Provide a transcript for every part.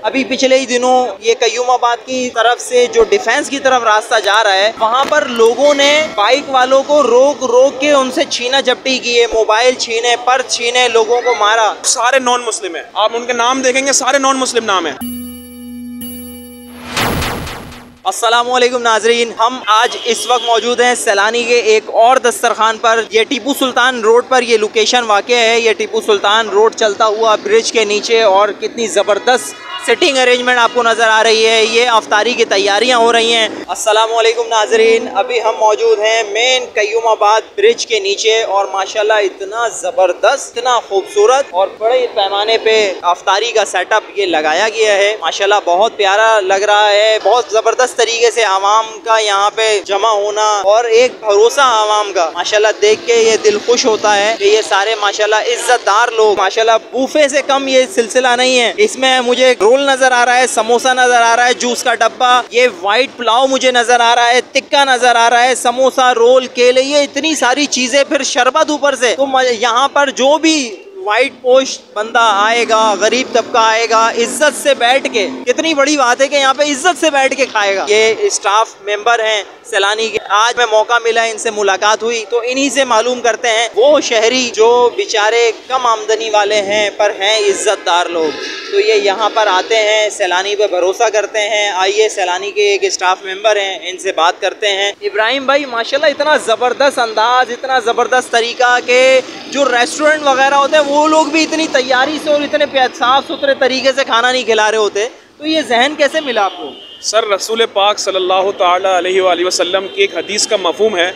अभी पिछले ही दिनों ये कयूमाबाद की तरफ से जो डिफेंस की तरफ रास्ता जा रहा है, वहाँ पर लोगों ने बाइक वालों को रोक रोक के उनसे छीना झपटी की है, मोबाइल छीने, पर्स छीने, लोगों को मारा। सारे नॉन मुस्लिम है, आप उनके नाम देखेंगे सारे नॉन मुस्लिम नाम है। अस्सलामुअलैकुम नाजरीन, हम आज इस वक्त मौजूद हैं सैलानी के एक और दस्तरखान पर। ये टीपू सुल्तान रोड पर ये लोकेशन वाक़ है। ये टीपू सुल्तान रोड चलता हुआ ब्रिज के नीचे, और कितनी ज़बरदस्त सिटिंग अरेंजमेंट आपको नज़र आ रही है। ये अफ्तारी की तैयारियां हो रही हैं। अस्सलामुअलैकुम नाजरीन, अभी हम मौजूद हैं मेन कयूमाबाद ब्रिज के नीचे, और माशाल्लाह इतना ज़बरदस्त, इतना खूबसूरत और बड़े पैमाने पे अफ्तारी का सेटअप ये लगाया गया है। माशाल्लाह बहुत प्यारा लग रहा है। बहुत ज़बरदस्त तरीके से आवाम का यहाँ पे जमा होना और एक भरोसा आवाम का, माशाल्लाह देख के ये दिल खुश होता है कि ये सारे माशाल्लाह इज्जतदार लोग, माशाल्लाह बूफे से कम ये सिलसिला नहीं है। इसमें मुझे रोल नजर आ रहा है, समोसा नजर आ रहा है, जूस का डब्बा, ये वाइट पुलाव मुझे नजर आ रहा है, टिक्का नजर आ रहा है, समोसा, रोल, केले, ये इतनी सारी चीजें, फिर शरबत ऊपर से। तो यहाँ पर जो भी वाइट पोस्ट बंदा आएगा, गरीब तबका आएगा, इज्जत से बैठ के, कितनी बड़ी बात है कि यहाँ पे इज्जत से बैठ के खाएगा। ये स्टाफ मेंबर हैं सैलानी के। आज मैं मौका मिला, इनसे मुलाकात हुई, तो इन्हीं से मालूम करते हैं वो शहरी जो बेचारे कम आमदनी वाले हैं पर हैं इज्जतदार लोग, तो ये यहाँ पर आते हैं, सैलानी पे भरोसा करते हैं। आइए सैलानी के एक स्टाफ मेंबर हैं, इनसे बात करते हैं। इब्राहिम भाई, माशाल्लाह इतना ज़बरदस्त अंदाज, इतना ज़बरदस्त तरीका के जो रेस्टोरेंट वगैरह होते हैं वो लोग भी इतनी तैयारी से और इतने साफ सुथरे तरीके से खाना नहीं खिला रहे होते, तो ये जहन कैसे मिला आपको? सर, रसूल पाक सल्लल्लाहु ताला अलैहि वसल्लम की एक हदीस का मफहूम है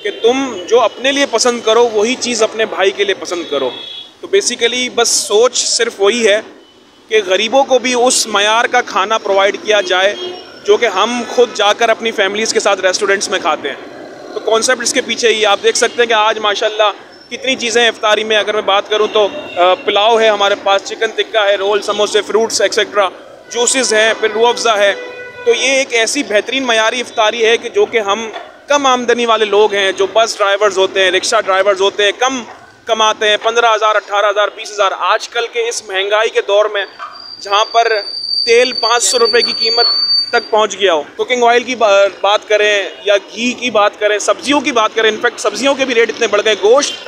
कि तुम जो अपने लिए पसंद करो वही चीज़ अपने भाई के लिए पसंद करो। तो बेसिकली बस सोच सिर्फ वही है कि गरीबों को भी उस मयार का खाना प्रोवाइड किया जाए जो कि हम खुद जाकर अपनी फैमिलीज़ के साथ रेस्टोरेंट्स में खाते हैं। तो कॉन्सेप्ट इसके पीछे ही आप देख सकते हैं कि आज माशाल्लाह कितनी चीज़ें हैं इफ्तारी में। अगर मैं बात करूं तो पुलाव है हमारे पास, चिकन टिक्का है, रोल, समोसे, फ्रूट्स एक्सेट्रा, जूसेस हैं, फिर रूह अफ़ज़ा है। तो ये एक ऐसी बेहतरीन मयारी इफ्तारी है कि जो कि हम कम आमदनी वाले लोग हैं, जो बस ड्राइवर्स होते हैं, रिक्शा ड्राइवर्स होते हैं, कम कमाते हैं, 15,000, 18,000, 20,000, आजकल के इस महंगाई के दौर में जहाँ पर तेल 500 रुपये की कीमत तक पहुँच गया हो, कुकिंग ऑयल की बात करें या घी की बात करें, सब्जियों की बात करें, इनफैक्ट सब्जियों के भी रेट इतने बढ़ गए। गोश्त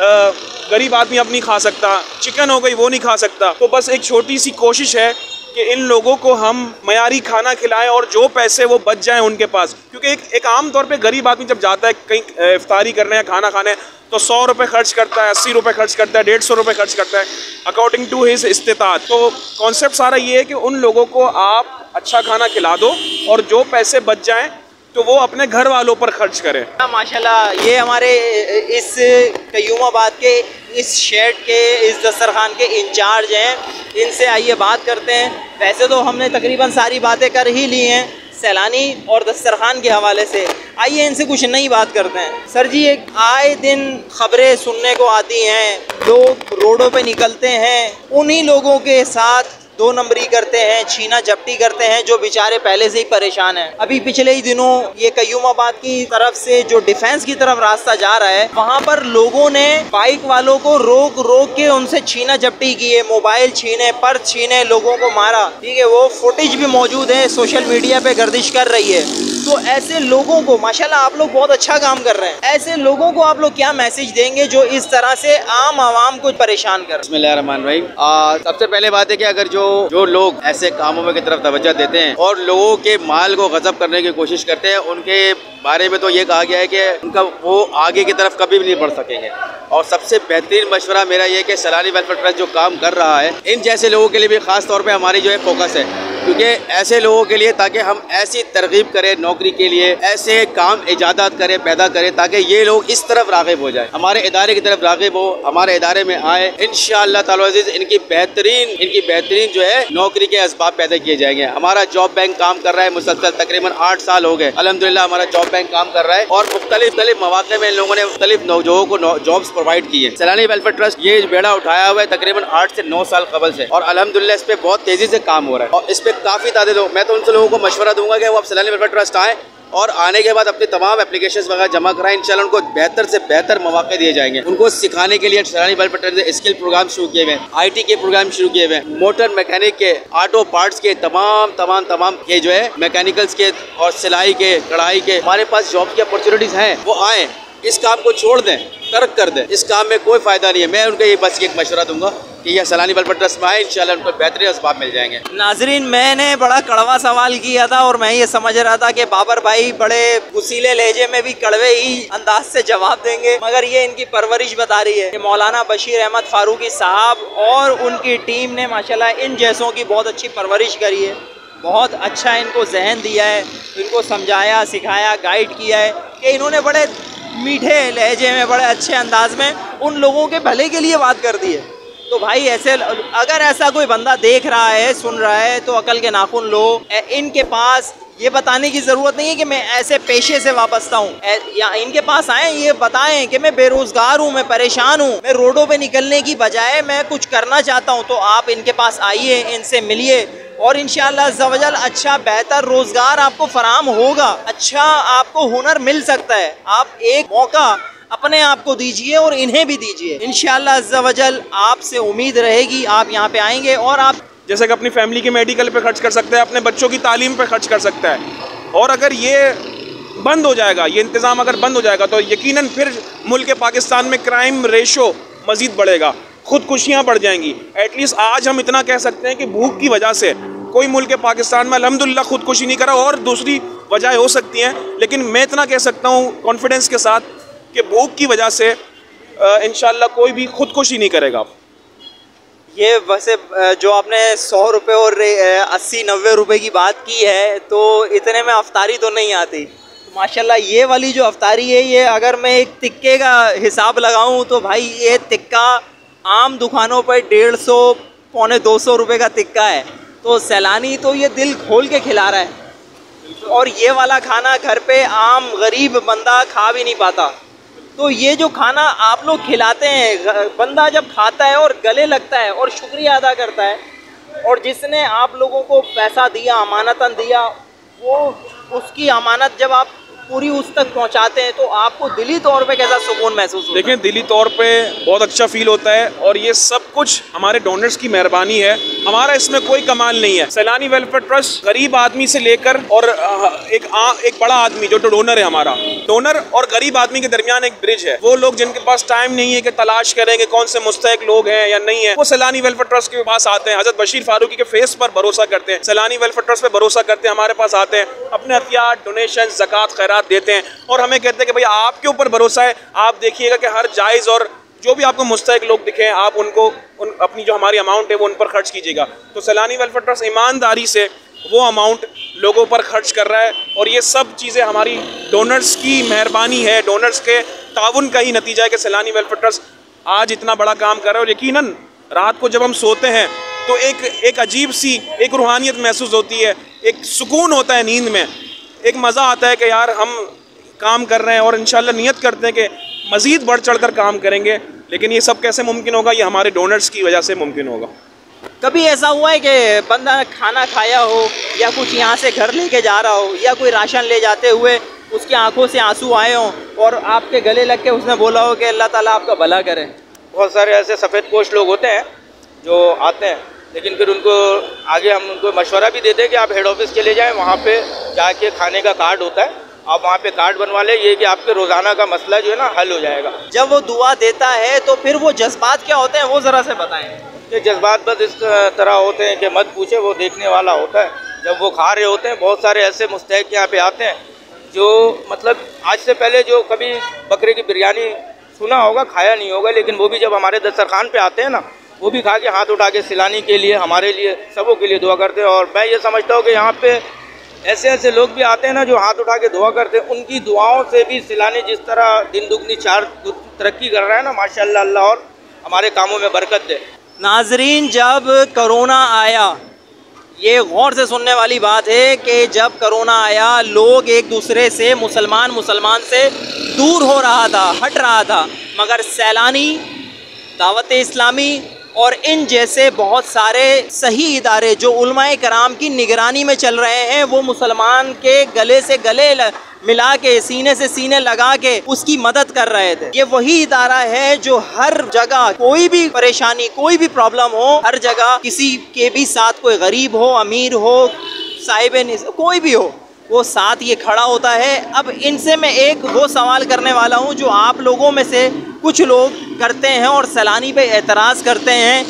गरीब आदमी अब नहीं खा सकता, चिकन हो गई वो नहीं खा सकता। तो बस एक छोटी सी कोशिश है कि इन लोगों को हम मयारी खाना खिलाएं और जो पैसे वो बच जाएं उनके पास, क्योंकि एक आम तौर पे गरीब आदमी जब जाता है कहीं इफ्तारी करने या खाना खाने तो 100 रुपये खर्च करता है, 80 रुपये खर्च करता है, 150 रुपये खर्च करता है अकॉर्डिंग टू हिज इस्तिताअत। तो कॉन्सेप्ट सारा ये है कि उन लोगों को आप अच्छा खाना खिला दो और जो पैसे बच जाएं तो वो अपने घर वालों पर खर्च करें। माशाल्लाह, ये हमारे इस कयूमाबाद के इस शेड के, इस दस्तरखान के इंचार्ज हैं, इनसे आइए बात करते हैं। वैसे तो हमने तकरीबन सारी बातें कर ही ली हैं सैलानी और दस्तरखान के हवाले से, आइए इनसे कुछ नई बात करते हैं। सर जी, एक आए दिन खबरें सुनने को आती हैं, लोग रोडों पे निकलते हैं, उन्हीं लोगों के साथ 2 नंबरी करते हैं, छीना झपटी करते हैं जो बेचारे पहले से ही परेशान हैं। अभी पिछले ही दिनों ये कयूमाबाद की तरफ से जो डिफेंस की तरफ रास्ता जा रहा है, वहाँ पर लोगों ने बाइक वालों को रोक रोक के उनसे छीना झपटी की है, मोबाइल छीने, पर्स छीने, लोगों को मारा। ठीक है, वो फुटेज भी मौजूद है, सोशल मीडिया पे गर्दिश कर रही है। तो ऐसे लोगों को, माशाल्लाह आप लोग बहुत अच्छा काम कर रहे हैं, ऐसे लोगों को आप लोग क्या मैसेज देंगे जो इस तरह से आम आवाम को परेशान कर? बिस्मिल्लाहिर्रहमानिर्रहीम। सबसे पहले बात है कि अगर जो लोग ऐसे कामों में की तरफ तवज्जो देते हैं और लोगों के माल को गज़ब करने की कोशिश करते हैं, उनके बारे में तो ये कहा गया है कि उनका वो आगे की तरफ कभी भी नहीं बढ़ सकेंगे। और सबसे बेहतरीन मशवरा मेरा ये कि सैलानी वेलफेयर ट्रस्ट जो काम कर रहा है, इन जैसे लोगों के लिए भी ख़ास तौर पे हमारी जो है फोकस है, क्योंकि ऐसे लोगों के लिए, ताकि हम ऐसी तरगीब करें नौकरी के लिए, ऐसे काम इजादात करें, पैदा करें, ताकि ये लोग इस तरफ राग़िब हो जाए, हमारे इदारे की तरफ राग़िब हो, हमारे इदारे में आए। इंशाअल्लाह ताला अज़ीज़ इनकी बेहतरीन जो है नौकरी के असबाब पैदा किए जाएंगे। हमारा जॉब बैंक काम कर रहा है मुसलसल, तकरीबन 8 साल हो गए अल्हम्दुलिल्लाह हमारा जॉब बैंक काम कर रहा है, और मुख्तलिफ मौके में इन लोगों ने मुख्तलिफ नौजवानों को जॉब्स प्रोवाइड की है। सैलानी वेलफेयर ट्रस्ट ये बेड़ा उठाया हुआ है तकरीबन 8 से 9 साल कबल से, और अल्हम्दुलिल्लाह इस पे बहुत तेजी से काम हो रहा है, और इस पे काफ़ी तादाद। मैं तो उन लोगों को मशवरा दूंगा कि वो आप सैलानी वेलफेयर ट्रस्ट आएँ और आने के बाद अपने तमाम एप्लीकेशंस वगैरह जमा कराएं। इंशाल्लाह उनको बेहतर से बेहतर मौके दिए जाएंगे। उनको सिखाने के लिए सैलानी वेलफेयर ट्रस्ट ने स्किल प्रोग्राम शुरू किए हुए हैं, IT के प्रोग्राम शुरू किए हुए हैं, मोटर मैकेनिक के, ऑटो पार्ट्स के, तमाम के जो है मैकेनिकल्स के और सिलाई के, कढ़ाई के, हमारे पास जॉब की अपॉर्चुनिटीज़ हैं, वो आएँ, इस काम को छोड़ दें, तर्क कर दें। इस काम में कोई फ़ायदा नहीं है। मैं उनको ये बस एक मशवरा दूंगा कि यह सैलानी वेलफेयर ट्रस्ट में आए, इंशाल्लाह उनको बेहतरीन असबाब मिल जाएंगे। नाजरीन, मैंने बड़ा कड़वा सवाल किया था और मैं ये समझ रहा था कि बाबर भाई बड़े गुसीले लहजे में भी कड़वे ही अंदाज से जवाब देंगे, मगर ये इनकी परवरिश बता रही है कि मौलाना बशीर अहमद फारूकी साहब और उनकी टीम ने माशाल्लाह इन जैसों की बहुत अच्छी परवरिश करी है, बहुत अच्छा इनको जहन दिया है, इनको समझाया, सिखाया, गाइड किया है कि इन्होंने बड़े मीठे लहजे में, बड़े अच्छे अंदाज में उन लोगों के भले के लिए बात कर दी है। तो भाई ऐसे अगर ऐसा कोई बंदा देख रहा है, सुन रहा है, तो अकल के नाखून लो। इनके पास ये बताने की ज़रूरत नहीं है कि मैं ऐसे पेशे से वाबस्ता हूँ, या इनके पास आएँ, ये बताएं कि मैं बेरोज़गार हूँ, मैं परेशान हूँ, मैं रोडों पे निकलने की बजाय मैं कुछ करना चाहता हूँ। तो आप इनके पास आइए, इनसे मिलिए और इंशाअल्लाह ज़वजल अच्छा बेहतर रोज़गार आपको फराम होगा, अच्छा आपको हुनर मिल सकता है। आप एक मौका अपने आप को दीजिए और इन्हें भी दीजिए, इंशाअल्लाह अज़्ज़वजल आपसे उम्मीद रहेगी, आप यहाँ पे आएंगे और आप जैसे कि अपनी फैमिली के मेडिकल पे खर्च कर सकता है, अपने बच्चों की तालीम पे खर्च कर सकता है। और अगर ये बंद हो जाएगा, ये इंतज़ाम अगर बंद हो जाएगा, तो यकीनन फिर मुल्क पाकिस्तान में क्राइम रेशो मज़ीद बढ़ेगा, खुदकुशियाँ बढ़ जाएंगी। एटलीस्ट आज हम इतना कह सकते हैं कि भूख की वजह से कोई मुल्क पाकिस्तान में अल्हम्दुलिल्लाह खुदकुशी नहीं करा, और दूसरी वजह हो सकती हैं, लेकिन मैं इतना कह सकता हूँ कॉन्फिडेंस के साथ कि भूख की वजह से इंशाअल्लाह कोई भी खुदकुशी नहीं करेगा। ये वैसे जो आपने 100 रुपये और 80-90 रुपये की बात की है, तो इतने में अफ्तारी तो नहीं आती। तो माशाल्लाह ये वाली जो अफ्तारी है, ये अगर मैं एक तिक्के का हिसाब लगाऊं तो भाई ये तिक्का आम दुकानों पर 150 पौने 200 रुपये का तिक्का है। तो सैलानी तो ये दिल खोल के खिला रहा है, और ये वाला खाना घर पे आम गरीब बंदा खा भी नहीं पाता। तो ये जो खाना आप लोग खिलाते हैं, बंदा जब खाता है और गले लगता है और शुक्रिया अदा करता है, और जिसने आप लोगों को पैसा दिया, अमानतन दिया, वो उसकी अमानत जब आप पूरी उस तक पहुंचाते हैं, तो आपको दिली तौर पे कैसा सुकून महसूस होता है? देखिए, दिली तौर पे बहुत अच्छा फील होता है, और ये सब कुछ हमारे डोनर्स की मेहरबानी है, हमारा इसमें कोई कमाल नहीं है। सैलानी वेलफेयर ट्रस्ट गरीब आदमी से लेकर और एक बड़ा आदमी जो डोनर है, हमारा डोनर और गरीब आदमी के दरमियान एक ब्रिज है। वो लोग जिनके पास टाइम नहीं है कि तलाश करेंगे कौन से मुस्तहिक लोग हैं या नहीं है, वो सैलानी वेलफेयर ट्रस्ट के पास आते हैं, हज़रत बशीर फारूकी के फेस पर भरोसा करते हैं, सैलानी वेलफेयर ट्रस्ट पर भरोसा करते हैं, हमारे पास आते हैं, अपने हथियार, डोनेशन, ज़कात, खैरात देते हैं, और हमें कहते हैं कि भाई आपके ऊपर भरोसा है, आप देखिएगा कि हर जायज़ और जो भी आपको मुस्तहिक लोग दिखें, आप उनको अपनी जो हमारी अमाउंट है वो उन पर खर्च कीजिएगा। तो सैलानी वेलफेयर ट्रस्ट ईमानदारी से वो अमाउंट लोगों पर खर्च कर रहा है, और ये सब चीज़ें हमारी डोनर्स की मेहरबानी है, डोनर्स के ताउन का ही नतीजा है कि सैलानी वेलफेयर ट्रस्ट आज इतना बड़ा काम कर रहा है। और यकीनन रात को जब हम सोते हैं तो एक अजीब सी एक रूहानियत महसूस होती है, एक सुकून होता है नींद में, एक मज़ा आता है कि यार हम काम कर रहे हैं, और इंशाल्लाह नियत करते हैं कि मज़ीद बढ़ चढ़ कर काम करेंगे। लेकिन ये सब कैसे मुमकिन होगा? ये हमारे डोनर्स की वजह से मुमकिन होगा। कभी ऐसा हुआ है कि बंदा खाना खाया हो या कुछ यहाँ से घर लेके जा रहा हो, या कोई राशन ले जाते हुए उसकी आंखों से आंसू आए हों और आपके गले लग के उसने बोला हो कि अल्लाह ताला आपका भला करे? बहुत सारे ऐसे सफ़ेद पोश लोग होते हैं जो आते हैं, लेकिन फिर उनको आगे हम उनको मशवरा भी देते हैं कि आप हेड ऑफिस चले जाएं, वहाँ पे जाके खाने का कार्ड होता है, आप वहाँ पे कार्ड बनवा लें, ये कि आपके रोज़ाना का मसला जो है ना हल हो जाएगा। जब वो दुआ देता है तो फिर वो जज्बात क्या होते हैं, वो ज़रा से बताएं। ये जज्बात बस इस तरह होते हैं कि मत पूछे, वो देखने वाला होता है। जब वो खा रहे होते हैं, बहुत सारे ऐसे मुस्तहिक यहाँ पे आते हैं जो मतलब आज से पहले जो कभी बकरे की बिरयानी सुना होगा, खाया नहीं होगा, लेकिन वो भी जब हमारे दस्तरखान पे आते हैं ना, वो भी खा के हाथ उठा के सैलानी के लिए, हमारे लिए, सबों के लिए दुआ करते हैं। और मैं ये समझता हूँ कि यहाँ पे ऐसे ऐसे लोग भी आते हैं ना जो हाथ उठा के दुआ करते हैं, उनकी दुआओं से भी सैलानी जिस तरह दिन दुगनी चार तरक्की कर रहा है ना, माशाअल्लाह, अल्लाह और हमारे कामों में बरकत दे। नाजरीन, जब कोरोना आया, ये गौर से सुनने वाली बात है कि जब कोरोना आया, लोग एक दूसरे से मुसलमान से दूर हो रहा था, हट रहा था, मगर सैलानी, दावत इस्लामी और इन जैसे बहुत सारे सही इदारे जो उलमाए कराम की निगरानी में चल रहे हैं, वो मुसलमान के गले से गले मिला के, सीने से सीने लगा के उसकी मदद कर रहे थे। ये वही इदारा है जो हर जगह कोई भी परेशानी, कोई भी प्रॉब्लम हो, हर जगह किसी के भी साथ, कोई गरीब हो, अमीर हो, साहिब कोई भी हो, वो साथ ये खड़ा होता है। अब इनसे मैं एक वो सवाल करने वाला हूँ जो आप लोगों में से कुछ लोग करते हैं और सैलानी पे एतराज़ करते हैं।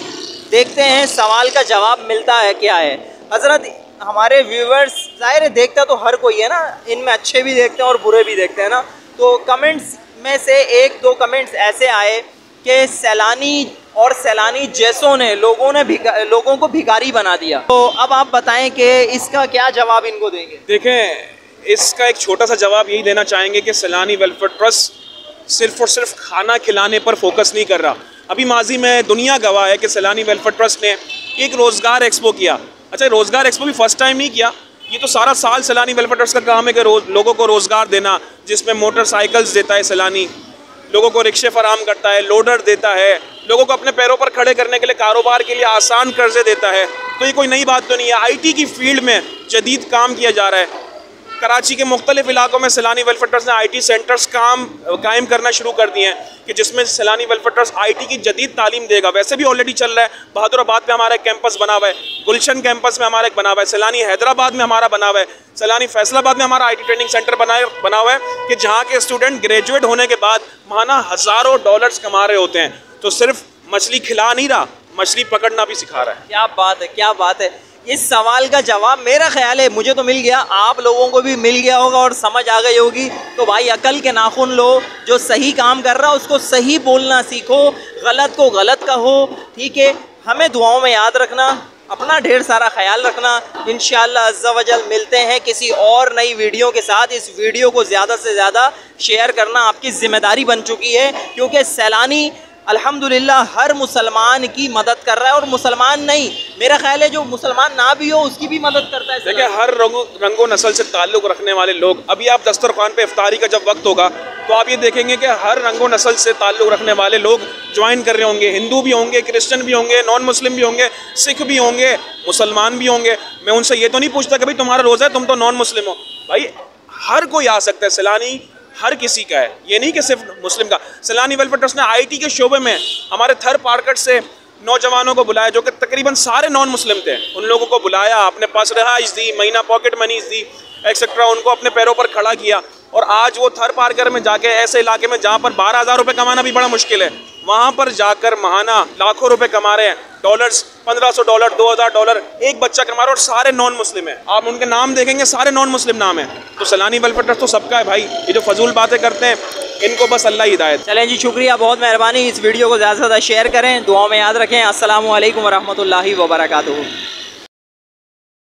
देखते हैं सवाल का जवाब मिलता है क्या है। हज़रत, हमारे व्यूवर्स ज़ाहिर है देखता तो हर कोई है ना, इनमें अच्छे भी देखते हैं और बुरे भी देखते हैं ना। तो कमेंट्स में से एक दो कमेंट्स ऐसे आए कि सैलानी और सैलानी जैसों ने लोगों को भिखारी बना दिया। तो अब आप बताएं कि इसका क्या जवाब इनको देंगे? देखें, इसका एक छोटा सा जवाब यही देना चाहेंगे कि सैलानी वेलफेयर ट्रस्ट सिर्फ और सिर्फ खाना खिलाने पर फोकस नहीं कर रहा। अभी माजी में दुनिया गवाह है कि सैलानी वेलफेयर ट्रस्ट ने एक रोज़गार एक्सपो किया। अच्छा, रोज़गार एक्सपो भी फर्स्ट टाइम नहीं किया, ये तो सारा साल सैलानी वेलफेयर ट्रस्ट का काम है कि लोगों को रोज़गार देना, जिसमें मोटरसाइकिल्स देता है सैलानी, लोगों को रिक्शे फराहम करता है, लोडर देता है, लोगों को अपने पैरों पर खड़े करने के लिए, कारोबार के लिए आसान कर्जे देता है। तो ये कोई नई बात तो नहीं है। आईटी की फील्ड में जदीद काम किया जा रहा है। कराची के मुख्तलिफ इलाकों में सैलानी वेलफेयर ट्रस्ट ने आईटी सेंटर्स कायम करना शुरू कर दिए हैं कि जिसमें सैलानी वेलफेयर ट्रस्ट आईटी की जदीद तालीम देगा। वैसे भी ऑलरेडी चल रहा है। बहादुराबाद में हमारा एक कैंपस बना हुआ है, गुलशन कैंपस में हमारा एक बना हुआ है, सैलानी हैदराबाद में हमारा बना हुआ है, सैलानी फैसलाबाद में हमारा आईटी ट्रेनिंग सेंटर बना हुआ है कि जहाँ के स्टूडेंट ग्रेजुएट होने के बाद माना हज़ारों डॉलर्स कमा रहे होते हैं। तो सिर्फ मछली खिला नहीं रहा, मछली पकड़ना भी सिखा रहा है। क्या बात है, क्या बात है। इस सवाल का जवाब मेरा ख्याल है मुझे तो मिल गया, आप लोगों को भी मिल गया होगा और समझ आ गई होगी। तो भाई अकल के नाखून लो, जो सही काम कर रहा है उसको सही बोलना सीखो, गलत को गलत कहो, ठीक है। हमें दुआओं में याद रखना, अपना ढेर सारा ख्याल रखना। इंशाअल्लाह अज़्ज़ा वजल मिलते हैं किसी और नई वीडियो के साथ। इस वीडियो को ज़्यादा से ज़्यादा शेयर करना आपकी ज़िम्मेदारी बन चुकी है, क्योंकि सैलानी अल्हम्दुलिल्लाह हर मुसलमान की मदद कर रहा है। और मुसलमान नहीं, मेरा ख्याल है जो मुसलमान ना भी हो उसकी भी मदद करता है। देखिए, हर रंगो नस्ल से ताल्लुक़ रखने वाले लोग, अभी आप दस्तरखान पे इफ्तारी का जब वक्त होगा तो आप ये देखेंगे कि हर रंगो नस्ल से ताल्लुक़ रखने वाले लोग ज्वाइन कर रहे होंगे। हिंदू भी होंगे, क्रिश्चियन भी होंगे, नॉन मुस्लिम भी होंगे, सिख भी होंगे, मुसलमान भी होंगे। मैं उनसे ये तो नहीं पूछता कि भाई तुम्हारा रोज़ा है, तुम तो नॉन मुस्लिम हो। भाई हर कोई आ सकता है, सैलानी हर किसी का है, ये नहीं कि सिर्फ मुस्लिम का। सैलानी वेलफेयर ट्रस्ट ने आईटी के शोबे में हमारे थर्ड पार्केट से नौजवानों को बुलाया जो कि तकरीबन सारे नॉन मुस्लिम थे। उन लोगों को बुलाया, अपने पास रिहाइश दी, महीना पॉकेट मनीज दी, एक्सेट्रा, उनको अपने पैरों पर खड़ा किया। और आज वो थर्ड पार्कर में जाके ऐसे इलाके में जहाँ पर 12,000 रुपये कमाना भी बड़ा मुश्किल है, वहाँ पर जाकर महाना लाखों रुपए कमा रहे हैं। डॉलर्स, $1,500, $2,000 एक बच्चा कमा रहा है और सारे नॉन मुस्लिम है। आप उनके नाम देखेंगे, सारे नॉन मुस्लिम नाम है। तो सैलानी वेलफेयर ट्रस्ट तो सबका है भाई। ये जो फजूल बातें करते हैं इनको बस अल्लाह ही हिदायत। चलें जी, शुक्रिया, बहुत मेहरबानी। इस वीडियो को ज़्यादा से ज़्यादा शेयर करें, दुआओं में याद रखें। अस्सलामु अलैकुम वरहमतुल्लाहि वबरकातुहू।